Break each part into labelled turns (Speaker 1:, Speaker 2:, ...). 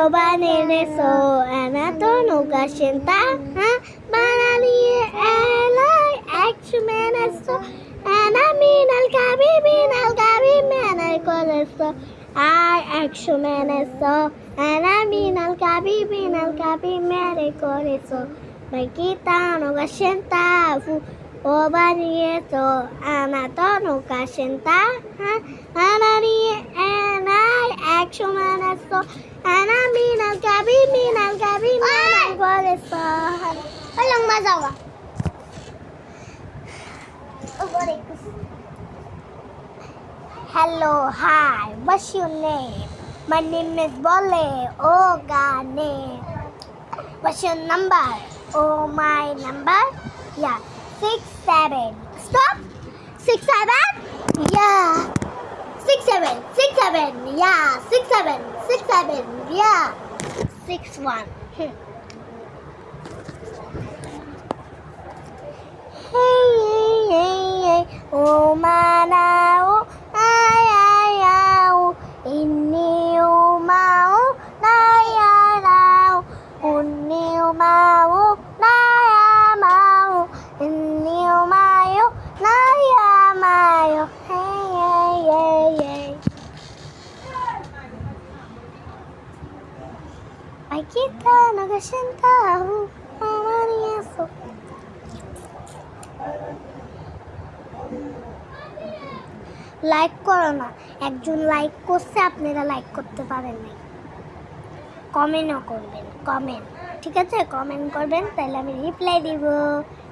Speaker 1: Obaneso, Anatono Gashinta, Banani, Ally, Actumeneso, Anamin Algabi, Man, I call I Actumeneso, Anamin Algabi, Mary Coreso, Makita no Gashinta, Obaneso, Anatono Gashinta, Anani, and I Actumeneso. Anamin Algabi, Man, I call walang masawa. Hello, hi, what's your name? My name is Bole. Oh, God, name. What's your number? Oh, my number? Yeah, 6-7. Stop. 6-7? Yeah. 6-7. Yeah, 6-7. Yeah. 6-1. Hey, oh manao, ay, inni umao, nayarao, unni umao, nayamao, inni umayo, nayamayo, hey. Ay kita nagasintao, amaniaso. Like করো না, একজন like করছে আপনারা like করতে পারেন না, কমেন্টও করবেন, কমেন্ট, ঠিক আছে, কমেন্ট করবেন, তাহলে আমি রিপ্লাই দিব,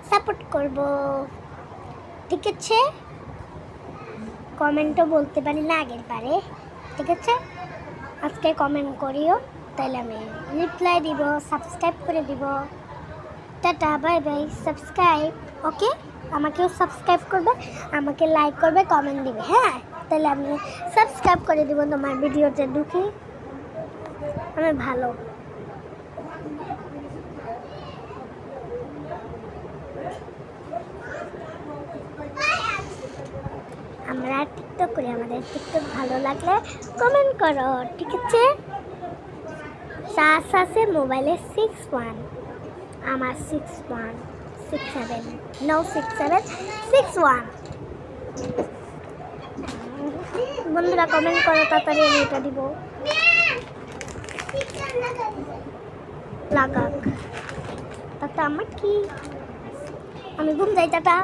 Speaker 1: সাপোর্ট করব, ঠিক আছে, কমেন্টও বলতে পারি না আগের পারে, ঠিক আছে, আজকে কমেন্ট করিও, তাহলে আমি রিপ্লাই দিব, সাবস্ক্রাইব করে দিব, টাটা বাই বাই, সাবস্ক্রাইব, ওকে, আমাকেও সাবস্ক্রাইব করবে, আমাকে লাইক করবে, কমেন্ট দিবে, হ্যাঁ, তাহলে আমি সাবস্ক্রাইব করে দিব তোমার ভিডিওতে ঢুকি, আমি ভালো, আমরা টিকটক করি, আমাদের টিকটক ভালো লাগলে কমেন্ট করো, ঠিক আছে, চার্জ আছে মোবাইলে 6-1, আমার 6-1, 6-7, no 6-7, 6-1, বন্ধুরা কমেন্ট করো তাড়াতাড়ি, আমি এটা দিব, লাগাক, তাতে আমার কি, আমি ঘুম যাই, টাটা।